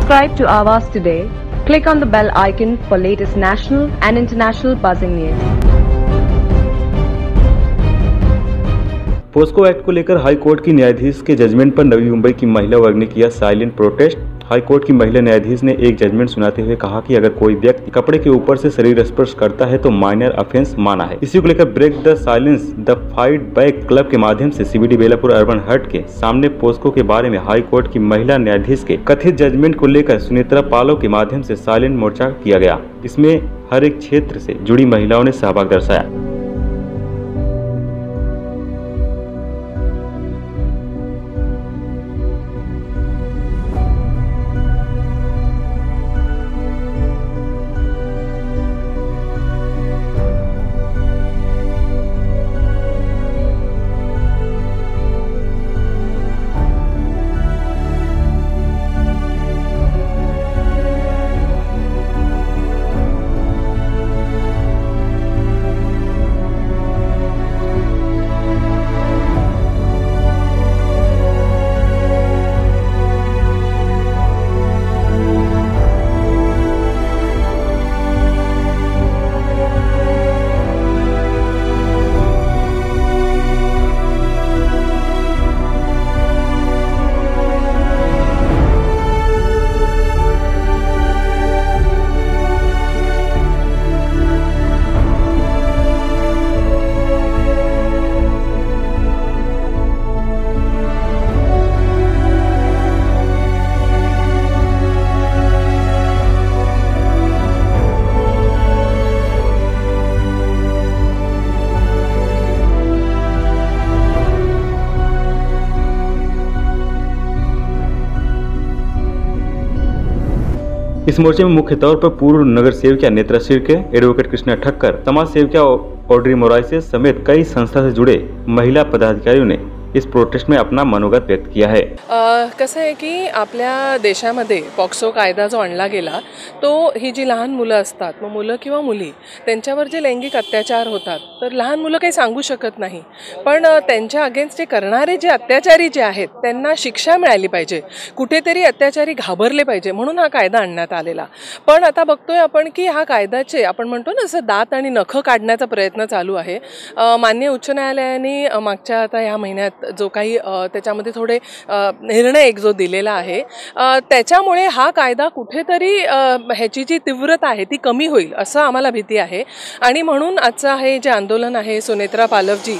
Subscribe to Awaaz today. Click on the bell icon for latest national and international buzzing news. POCSO act को लेकर high court की न्यायाधीश के judgement पर नवी मुंबई की महिला वर्ग ने किया साइलेंट प्रोटेस्ट। हाई कोर्ट की महिला न्यायाधीश ने एक जजमेंट सुनाते हुए कहा कि अगर कोई व्यक्ति कपड़े के ऊपर से शरीर स्पर्श करता है तो माइनर ऑफेंस माना है। इसी को लेकर break the silence the fight back club के माध्यम से सीबीडी बेलापुर अर्बन हट के सामने पोस्को के बारे में हाई कोर्ट की महिला न्यायाधीश के कथित जजमेंट को लेकर सुनेत्रा पालव के माध्यम से साइलेंट मोर्चा किया गया। इसमें हर एक क्षेत्र से जुड़ी महिलाओं ने सहभाग दर्शाया। इस मोर्चे में मुख्य तौर पर पूर्व नगर सेविका नेत्रा शिर्के, एडवोकेट कृष्णा ठक्कर, समाज सेविका ऑड्री मोराइसेस समेत कई संस्था से जुड़े महिला पदाधिकारियों ने इस प्रोटेस्ट में अपना मनोगत व्यक्त किया है। कसं आहे की आपल्या देशामध्ये पॉक्सो कायदा जो आणला गेला तो ही जी लहान मुलं असतात, मग मुलं किंवा मुली त्यांच्यावर जे लैंगिक अत्याचार होतात तर लहान मुलं काही सांगू शकत नाही, पण त्यांच्या अगेन्स्ट जे करणारे जे अत्याचारी जे आहेत त्यांना शिक्षा मिळाली पाहिजे, कुठेतरी अत्याचारी घाबरले पाहिजे म्हणून हा कायदा आणण्यात आलेला। पण आता बघतोय आपण की हा कायद्याचे आपण म्हणतो ना असं दात आणि नख काढण्याचा प्रयत्न चालू आहे। माननीय उच्च न्यायालयाने मागच्या आता ह्या महिन्यात जो काही त्याच्यामध्ये थोडे निर्णय एक जो दिलेला आहे त्याच्यामुळे हा कायदा कुठेतरी ह्याची जी तीव्रता आहे ती कमी होईल असं आम्हाला भीती आहे। आणि म्हणून आजचं हे जे आंदोलन आहे सुनेत्रा पालवजी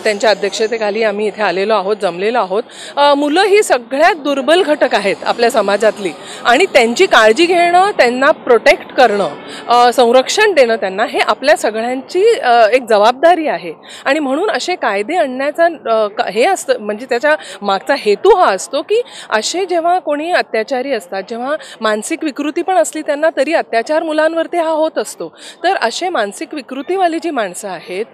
त्यांच्या अध्यक्षतेखाली आम्ही इथे आलेलो आहोत, जमलेलो आहोत। मुलं ही सगळ्यात दुर्बल घटक आहेत आपल्या समाजातली आणि त्यांची काळजी घेणं, त्यांना प्रोटेक्ट करणं, संरक्षण देणं त्यांना हे आपल्या सगळ्यांची एक जबाबदारी आहे। आणि म्हणून असे कायदे आणण्याचा हे असतं म्हणजे त्याचा मागचा हेतू हा असतो की असे जेव्हा कोणी अत्याचारी असतात, जेव्हा मानसिक विकृती पण असली त्यांना तरी अत्याचार मुलांवरती हा होत असतो, तर असे मानसिक विकृतीवाली जी माणसं आहेत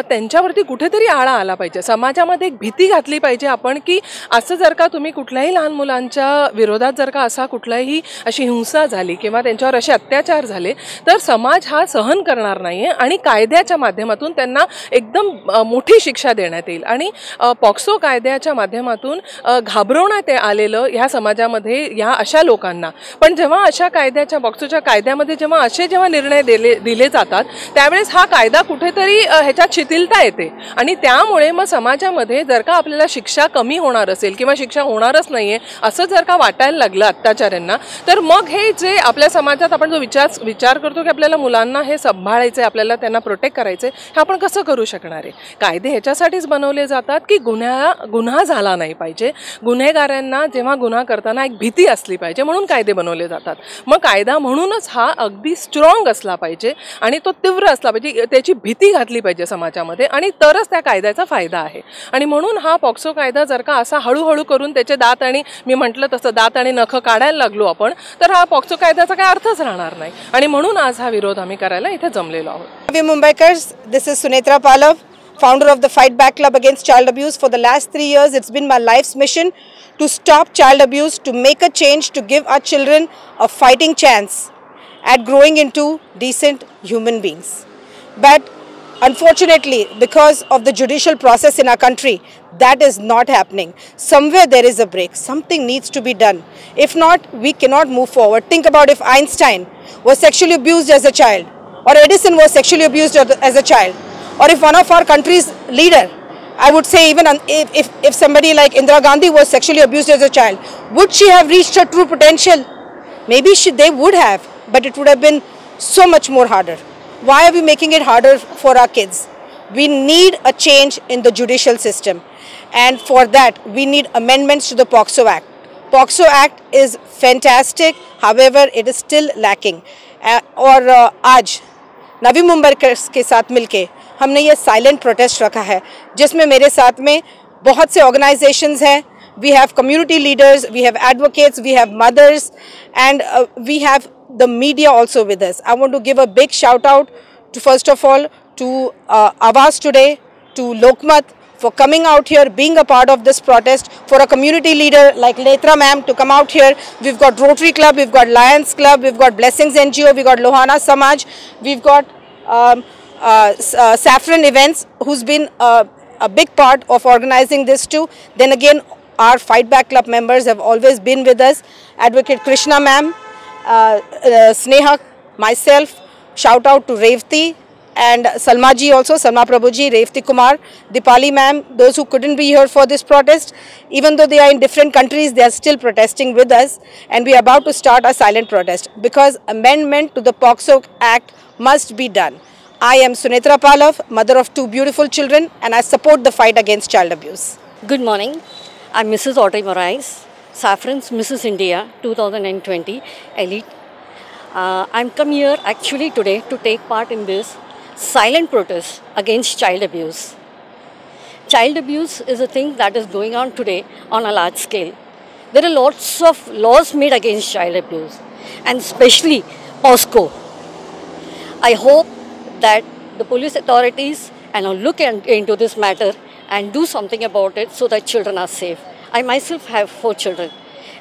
त्यांच्यावरती कुठेतरी आळा आला पाहिजे। समाजामध्ये एक भीती घातली पाहिजे आपण की असं जर का तुम्ही कुठल्याही लहान मुलांच्या विरोधात जर का असा कुठलाही अशी हिंसा झाली किंवा त्यांच्यावर असे अत्याचार झाले तर समाज हा सहन करणार नाही आणि कायद्याच्या माध्यमातून त्यांना एकदम मोठी शिक्षा देण्यात येईल। आणि पॉक्सो कायद्याच्या माध्यमातून घाबरवण्यात आलेलं ह्या समाजामध्ये ह्या अशा लोकांना, पण जेव्हा अशा कायद्याच्या पॉक्सोच्या कायद्यामध्ये जेव्हा निर्णय दिले जातात त्यावेळेस हा कायदा कुठेतरी ह्याच्यात शिथिलता येते आणि त्यामुळे मग समाजामध्ये जर का आपल्याला शिक्षा कमी होणार असेल किंवा शिक्षा होणारच नाहीये असं जर का वाटायला लागलं अत्याचाऱ्यांना तर मग हे जे आपल्या समाजात आपण जो विचार करतो की आपल्याला मुलांना हे सांभाळायचं आहे, आपल्याला त्यांना प्रोटेक्ट करायचं आहे, हे आपण कसं करू शकणार आहे। कायदे ह्याच्यासाठीच बनवले जातात की गुन्हा झाला नाही पाहिजे, गुन्हेगारांना जेव्हा गुन्हा करताना एक भीती असली पाहिजे म्हणून कायदे बनवले जातात। मग कायदा म्हणूनच हा अगदी स्ट्रॉंग असला पाहिजे आणि तो तीव्र असला पाहिजे, त्याची भीती घातली पाहिजे समाजामध्ये आणि तरच त्या कायद्याचा फायदा आहे। आणि म्हणून हा पॉक्सो कायदा जर का असा हळूहळू करून त्याचे दात आणि मी म्हटलं तसं दात आणि नख काढायला लागलो आपण तर हा पॉक्सो कायद्याचा काही अर्थच राहणार नाही आणि म्हणून आज हा विरोध आम्ही करायला इथे जमलेलो आहोत। मुंबईकर्स, दिस इज सुनेत्रा पालव, founder of the Fight Back Club Against Child Abuse. For the last 3 years, it's been my life's mission to stop child abuse, to make a change, to give our children a fighting chance at growing into decent human beings. But unfortunately, because of the judicial process in our country, That is not happening. Somewhere there is a break. Something needs to be done. If not, we cannot move forward. Think about if Einstein was sexually abused as a child, or Edison was sexually abused as a child, or if one of our country's leader, I would say even if somebody like Indira Gandhi was sexually abused as a child, would she have reached her true potential? Maybe they would have, but it would have been so much more harder. Why are we making it harder for our kids? We need a change in the judicial system, and for that we need amendments to the POCSO Act. POCSO Act is fantastic, however it is still lacking. और आज नवी मुंबई के साथ मिलके हमने ये silent protest रखा है, जिसमें मेरे साथ में बहुत से ऑर्गेनाइजेशंस हैं. We have community leaders, we have advocates, we have mothers, and we have the media also with us. I want to give a big shout out to, first of all, to Awaaz Today, to Lokmat for coming out here, being a part of this protest, for a community leader like Netra ma'am to come out here. We've got Rotary Club, we've got Lions Club, we've got Blessings NGO, we've got Lohana Samaj, we've got Saffron Events, who's been a big part of organizing this too. Then again, our Fight Back Club members have always been with us. Advocate Krishna ma'am, Sneha, myself, shout out to Revati and Salma ji also, Salma Prabhu ji, Revati Kumar, Dipali ma'am, those who couldn't be here for this protest. Even though they are in different countries, they are still protesting with us, and we are about to start a silent protest because amendment to the POCSO Act must be done. I am Sunetra Palav, mother of 2 beautiful children, and I support the fight against child abuse. Good morning. I'm Mrs. Audrey Moraes, Saffron's Mrs. India 2020 Elite. I'm come here actually today to take part in this silent protest against child abuse. Child abuse is a thing that is going on today on a large scale. There are lots of laws made against child abuse, and especially POSCO. I hope that the police authorities look into this matter and do something about it so that children are safe. I myself have 4 children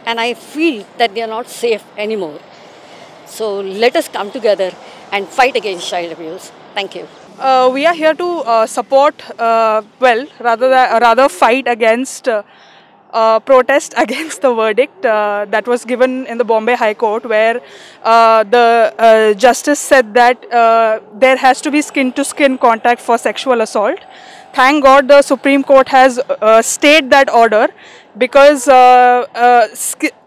and I feel that they are not safe anymore. So let us come together and fight against child abuse. Thank you. We are here to support, rather fight against, protest against the verdict that was given in the Bombay High Court, where the justice said that there has to be skin-to-skin contact for sexual assault. Thank God the Supreme Court has stayed that order, because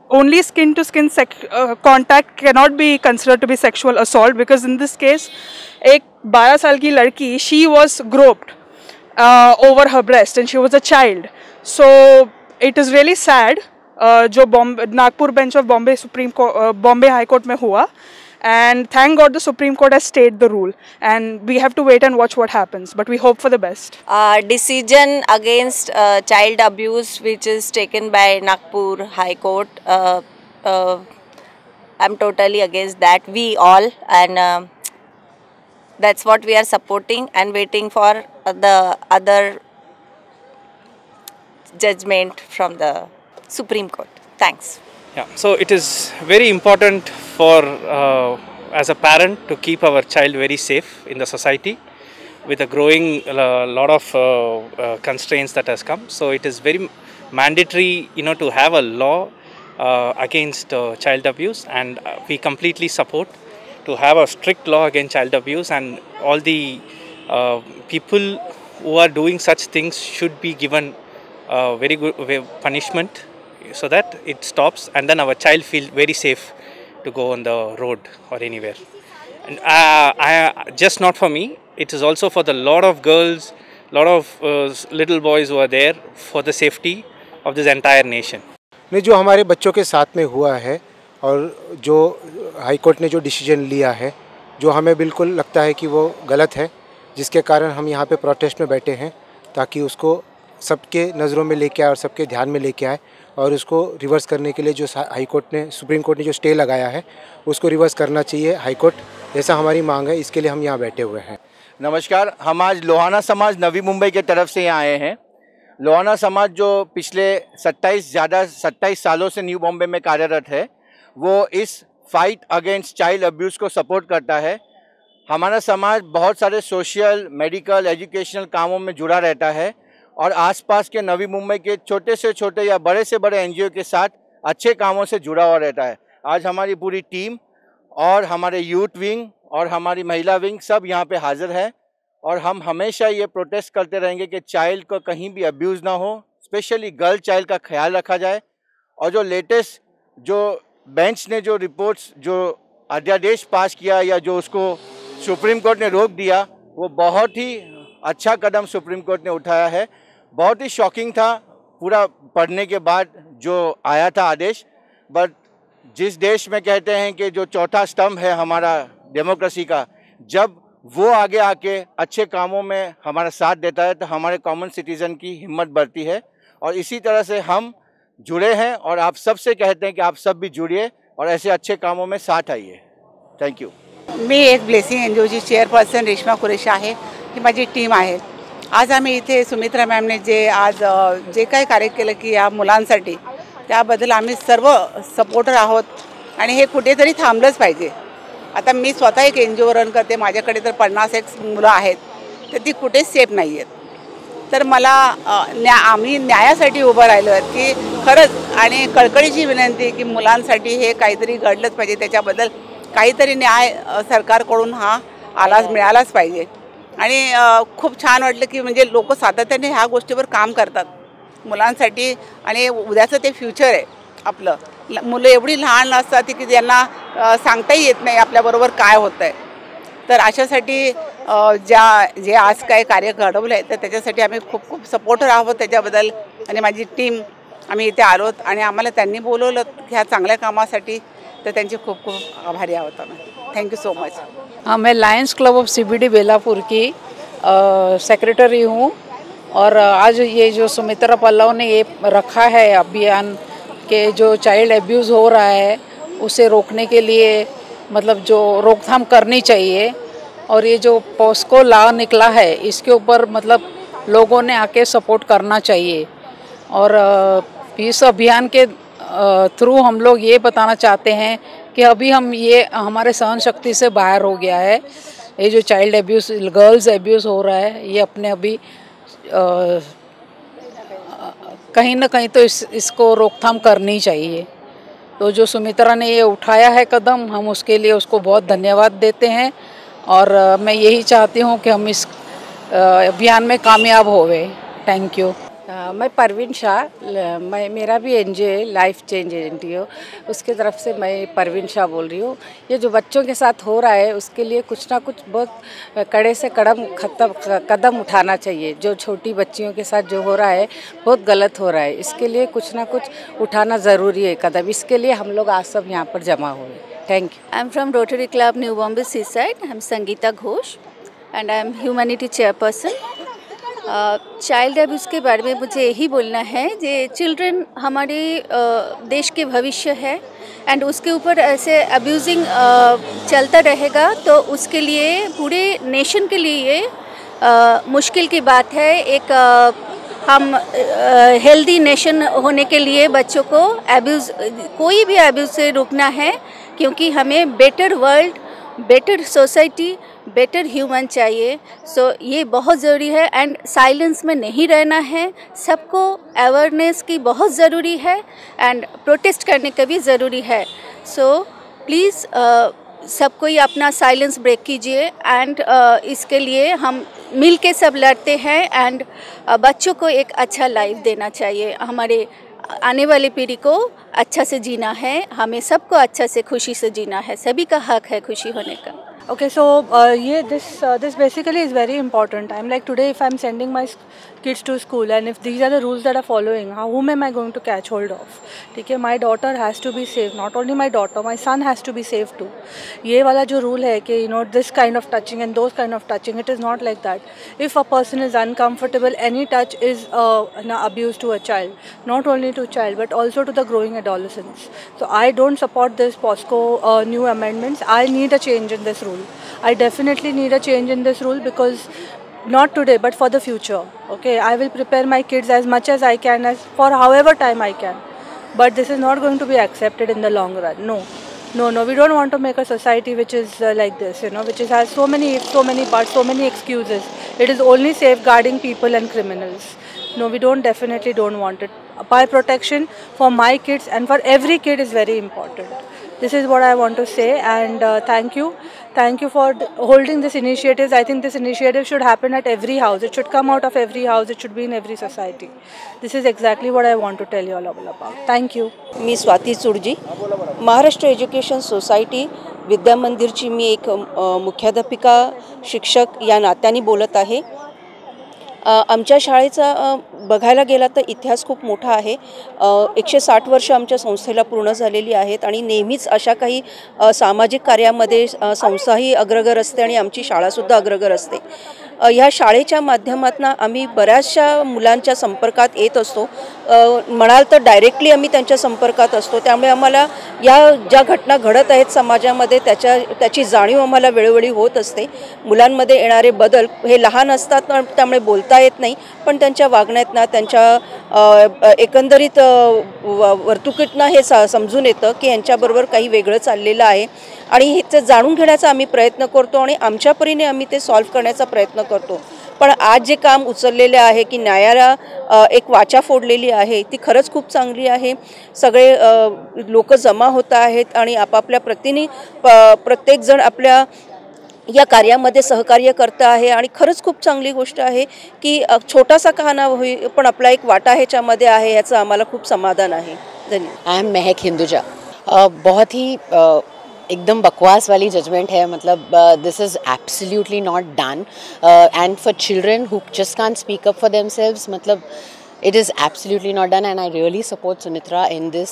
only skin-to-skin contact cannot be considered to be sexual assault, because in this case, एक 12 साल की लड़की, she was groped over her breast and she was a child. So it is really sad जो Nagpur bench of Bombay high court में हुआ. And thank God the Supreme Court has stayed the rule, and we have to wait and watch what happens, but we hope for the best. Decision against child abuse which is taken by Nagpur High Court, I'm totally against that, we all, and that's what we are supporting and waiting for the other judgment from the Supreme Court. Thanks. Yeah, so it is very important for as a parent to keep our child very safe in the society with a growing lot of constraints that has come. So it is very mandatory, to have a law against child abuse, and we completely support to have a strict law against child abuse, and all the people who are doing such things should be given very good punishment, so that it stops, and then our child feel very safe to go on the road or anywhere. And just not for me, it is also for the lot of girls, lot of little boys who are there, for the safety of this entire nation. ने जो हमारे बच्चों के साथ में हुआ है, और जो हाई कोर्ट ने जो डिसीजन लिया है, जो हमें बिल्कुल लगता है कि वो गलत है, जिसके कारण हम यहाँ पे प्रोटेस्ट में बैठे हैं, ताकि उसको सबके नज़रों में लेके आए और सबके ध्यान में लेके आए, और उसको रिवर्स करने के लिए जो हाई कोर्ट ने, सुप्रीम कोर्ट ने जो स्टे लगाया है, उसको रिवर्स करना चाहिए हाई कोर्ट, ऐसा हमारी मांग है. इसके लिए हम यहाँ बैठे हुए हैं. नमस्कार, हम आज लोहाना समाज नवी मुंबई के तरफ से यहाँ आए हैं. लोहाना समाज जो पिछले 27 सालों से न्यू बॉम्बे में कार्यरत है, वो इस फाइट अगेंस्ट चाइल्ड अब्यूज़ को सपोर्ट करता है. हमारा समाज बहुत सारे सोशल, मेडिकल, एजुकेशनल कामों में जुड़ा रहता है, और आसपास के नवी मुंबई के छोटे से छोटे या बड़े से बड़े एनजीओ के साथ अच्छे कामों से जुड़ा हुआ रहता है। आज हमारी पूरी टीम और हमारे यूथ विंग और हमारी महिला विंग सब यहाँ पे हाजिर है और हम हमेशा ये प्रोटेस्ट करते रहेंगे कि चाइल्ड को कहीं भी अब्यूज़ ना हो, स्पेशली गर्ल चाइल्ड का ख्याल रखा जाए। और जो लेटेस्ट जो बेंच ने जो रिपोर्ट्स जो अध्यादेश पास किया या जो उसको सुप्रीम कोर्ट ने रोक दिया, वो बहुत ही अच्छा कदम सुप्रीम कोर्ट ने उठाया है। बहुत ही शॉकिंग था पूरा पढ़ने के बाद जो आया था आदेश, बट जिस देश में कहते हैं कि जो चौथा स्तंभ है हमारा डेमोक्रेसी का, जब वो आगे आके अच्छे कामों में हमारा साथ देता है तो हमारे कॉमन सिटीज़न की हिम्मत बढ़ती है। और इसी तरह से हम जुड़े हैं और आप सबसे कहते हैं कि आप सब भी जुड़िए और ऐसे अच्छे कामों में साथ आइए। Thank you. मी एक ब्लेसिंग एनजीओची चेअरपर्सन रेश्मा कुरेशी आहे, ही माझी टीम आहे। आज आम्ही इथे सुमित्रा मॅमने जे काही कार्य केलं की या मुलांसाठी, त्याबद्दल आम्ही सर्व सपोर्टर आहोत आणि हे कुठेतरी थांबलंच पाहिजे। आता मी स्वतः एक एनजीओ रन करते, माझ्याकडे तर 50 मुलं आहेत, तर ती कुठेच सेफ नाही आहेत। तर मला आम्ही न्यायासाठी उभं राहिलो की खरंच आणि कळकळीची विनंती की मुलांसाठी हे काहीतरी घडलंच पाहिजे, त्याच्याबद्दल काहीतरी न्याय सरकारकडून मिळालाच पाहिजे। आणि खूप छान वाटलं की म्हणजे लोक सातत्याने ह्या गोष्टीवर काम करतात मुलांसाठी आणि उद्याचं ते फ्युचर आहे आपलं। मुलं एवढी लहान असतात की त्यांना सांगताही येत नाही आपल्याबरोबर काय होतंय, तर अशासाठी जे आज काय कार्य घडवलं आहे तर त्याच्यासाठी आम्ही खूप खूप सपोर्टर आहोत त्याच्याबद्दल। आणि माझी टीम आम्ही इथे आलोत आणि आम्हाला त्यांनी बोलवलं ह्या चांगल्या कामासाठी, तो त्यांचे खूप खूप आभारी आहोत आम्ही। Thank you so much. हाँ, मैं Lions club of CBD Belapur की सेक्रेटरी हूँ और आज ये जो सुमित्रा पल्लव ने ये रखा है अभियान के जो चाइल्ड एब्यूज़ हो रहा है उसे रोकने के लिए, मतलब जो रोकथाम करनी चाहिए। और ये जो पॉस्को लॉ निकला है इसके ऊपर मतलब लोगों ने आके सपोर्ट करना चाहिए। और इस अभियान के थ्रू हम लोग ये बताना चाहते हैं कि अभी ये हमारे सहन शक्ति से बाहर हो गया है। ये जो चाइल्ड एब्यूज़, गर्ल्स एब्यूज़ हो रहा है, ये अपने अभी कहीं ना कहीं तो इसको रोकथाम करनी चाहिए। तो जो सुमित्रा ने ये उठाया है कदम, हम उसके लिए उसको बहुत धन्यवाद देते हैं। और मैं यही चाहती हूँ कि हम इस अभियान में कामयाब होवे। Thank you. मैं परवीन शाह, मेरा भी एनजीओ लाइफ चेंज एनजीओ, उसके तरफ से मैं परवीन शाह बोल रही हूँ। ये जो बच्चों के साथ हो रहा है उसके लिए कुछ ना कुछ बहुत कड़े से कदम उठाना चाहिए। जो छोटी बच्चियों के साथ जो हो रहा है बहुत गलत हो रहा है, इसके लिए कुछ ना कुछ उठाना ज़रूरी है कदम। इसके लिए हम लोग आज सब यहाँ पर जमा हुए। Thank you. I am from Rotary club New Bombay sea side. I am Sangeeta Ghosh and I am humanity chairperson. Child abuse के बारे में मुझे यही बोलना है कि चिल्ड्रन हमारे देश के भविष्य है एंड उसके ऊपर ऐसे अब्यूजिंग चलता रहेगा तो उसके लिए पूरे नेशन के लिए मुश्किल की बात है। एक हम हेल्दी नेशन होने के लिए बच्चों को अब्यूज़, कोई भी अब्यूज़ से रोकना है, क्योंकि हमें better world, better society, better human चाहिए। सो ये बहुत ज़रूरी है एंड साइलेंस में नहीं रहना है। सबको अवेयरनेस की बहुत ज़रूरी है एंड प्रोटेस्ट करने का भी ज़रूरी है। सो प्लीज़ सब कोई अपना साइलेंस ब्रेक कीजिए एंड इसके लिए हम मिल के सब लड़ते हैं एंड बच्चों को एक अच्छा लाइफ देना चाहिए। हमारे आने वाली पीढ़ी को अच्छा से जीना है, हमें सबको अच्छा से खुशी से जीना है, सभी का हक है खुशी होने का। Okay, so this basically is very important. I'm like, today if I'm sending my kids to school and if these are the rules that are following, whom am I going to catch hold of? ठीक है, my daughter has to be safe. Not only my daughter, my son has to be safe too. ये वाला जो rule है कि this kind of touching and those kind of touching, it is not like that. If a person is uncomfortable, any touch is an abuse to a child. Not only to child but also to the growing adolescents. So I don't support this POSCO new amendments. I need a change in this rule. I definitely need a change in this rule because not today but for the future. Okay, I will prepare my kids as much as I can, as for however time I can, but this is not going to be accepted in the long run. No, we don't want to make a society which is like this, which has so many parts, so many excuses. It is only safeguarding people and criminals. No, we definitely don't want it. Eye protection for my kids and for every kid is very important. This is what I want to say, and thank you for holding this initiative. I think this initiative should happen at every house. It should come out of every house. It should be in every society. This is exactly what I want to tell you all about. Thank you. मी स्वाती चुडजी, Maharashtra education society Vidya मंदिरची मी एक मुख्याध्यापिका शिक्षक या नात्याने बोलत आहे. आमच्या शाळेचा बघायला गेला तर इतिहास खूप मोठा आहे. 160 वर्ष आमच्या संस्थेला पूर्ण झालेली आहेत आणि नेहमीच अशा काही सामाजिक कार्यामध्ये संस्थाही अग्रगर असते आणि आमची शाळासुद्धा अग्रगर असते. ह्या शाळेच्या माध्यमातून आम्ही बऱ्याचशा मुलांच्या संपर्कात येत असतो. म्हणाल तर डायरेक्टली आम्ही त्यांच्या संपर्कात असतो. त्यामुळे आम्हाला या ज्या घटना घडत आहेत समाजामध्ये त्याची जाणीव आम्हाला वेळोवेळी होत असते. मुलांमध्ये येणारे बदल हे लहान असतात त्यामुळे बोलता येत नाही, पण त्यांच्या वागण्यातनं त्यांच्या एकंदरीत वर्तुकीतनं हे समजून येतं की यांच्याबरोबर काही वेगळं चाललेलं आहे आणि ते जाणून घेण्याचा आम्ही प्रयत्न करतो आणि आमच्या परीने आम्ही ते सॉल्व्ह करण्याचा प्रयत्न करतो. पण आज जे काम उचललेले आहे की न्यायाला एक वाचा फोडलेली आहे ती खरंच खूप चांगली आहे. सगळे लोक जमा होत आहेत आणि आपापल्या प्रत्येकजण आपल्या या कार्यामध्ये सहकार्य करत आहे आणि खरंच खूप चांगली गोष्ट आहे की छोटासा का ना होई पण आपला एक वाटा ह्याच्यामध्ये आहे, याचं आम्हाला खूप समाधान आहे. धन्यवाद. आई एम महक हिंदुजा. बहुत ही एकदम बकवास वाली जजमेंट है. मतलब this is absolutely not done and for children who just can't speak up for themselves, मतलब it is absolutely not done, and I really support Sunitra in this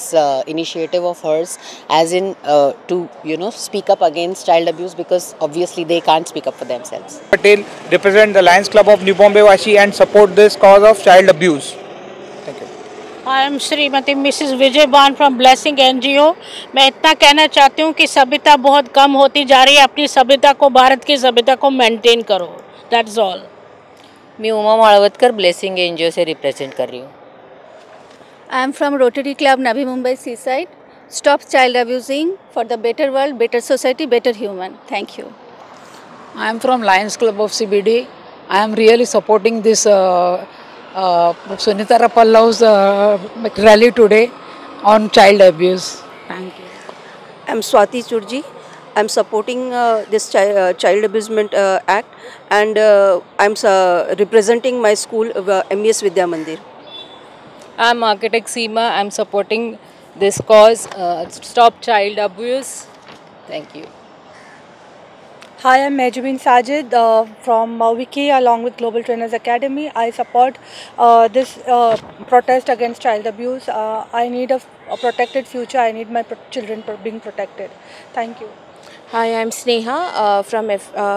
initiative of hers, as in to speak up against child abuse, because obviously they can't speak up for themselves. Patel represent the Lions Club of New Bombay Vashi and support this cause of child abuse. Thank you. I am Srimati Mrs. Vijay Ban from Blessing NGO. मैं इतना कहना चाहती हूँ कि सभ्यता बहुत कम होती जा रही है. अपनी सभ्यता को, भारत की सभ्यता को मेंटेन करो. That's all. मैं उमा माळवतकर ब्लेसिंग एनजीओ से रिप्रेजेंट कर रही हूँ. I am from Rotary club Navi Mumbai sea side. Stop child abusing for the better world, better society, better human. Thank you. I am from Lions Club of CBD. I am really supporting this Sunitra Pallav's rally today on child abuse. Thank you. I am Swati Churji. I am supporting this Child Abusement Act, and I am representing my school, MES Vidya Mandir. I am architect Seema. I am supporting this cause, Stop Child Abuse. Thank you. Hi, I'm Mejubin Sajid from Wiki along with Global Trainers Academy. I support this protest against child abuse. I need a protected future. I need my children being protected. Thank you. Hi, I'm Sneha from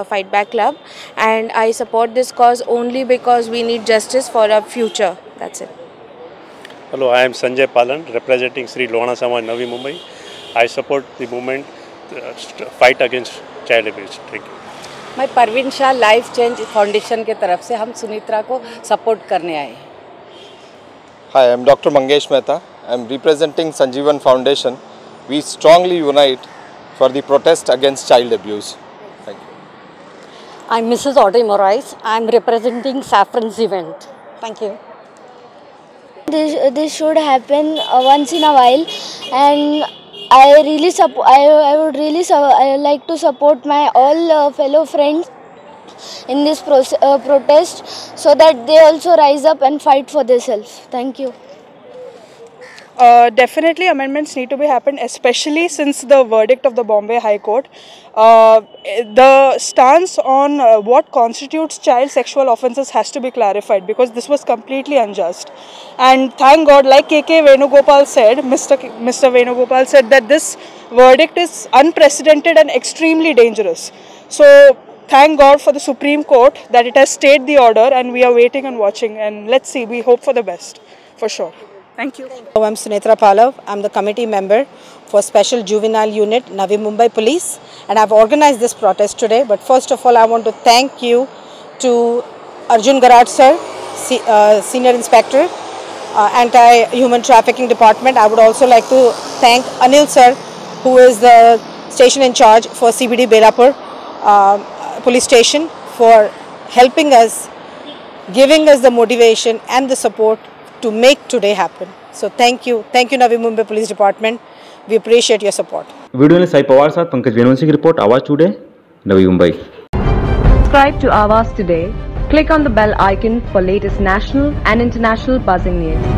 Fight Back Club, and I support this cause only because we need justice for our future. That's it. Hello, I am Sanjay Palan representing Sri Lohana Samaj Navi Mumbai. I support the movement fight against child abuse. Thank you. मैं Parveen Shah life change foundation के तरफ से हम सुनित्रा को support करने आए. Hi, I am Dr. Mangesh Mehta. I am representing Sanjeevan Foundation. We strongly unite for the protest against child abuse. Thank you. I am Mrs. Audrey Morais. I am representing Saffron's event. Thank you. This should happen once in a while, and I really would really like to support my all fellow friends in this protest, so that they also rise up and fight for themselves. Thank you. Definitely amendments need to be happened, especially since the verdict of the Bombay High Court. The stance on what constitutes child sexual offences has to be clarified, because this was completely unjust. And thank God, like KK Venugopal said, Mr. Venugopal said that this verdict is unprecedented and extremely dangerous. So thank God for the Supreme Court that it has stayed the order, and we are waiting and watching, and let's see, we hope for the best, for sure. Thank you. I'm Sunitra Pallav. I'm the committee member for Special Juvenile Unit, Navi Mumbai Police, and I've organized this protest today. But first of all, I want to thank you to Arjun Garad sir, Senior Inspector, Anti-Human Trafficking Department. I would also like to thank Anil sir, who is the station in charge for CBD Belapur Police Station, for helping us giving us the motivation and the support to make today happen. So thank you Navi Mumbai Police Department. We appreciate your support. Video Sai Pawar साथ पंकज वेणुवंशी की report आवाज today Navi Mumbai. Subscribe to Awaaz today. Click on the bell icon for latest national and international buzzing news.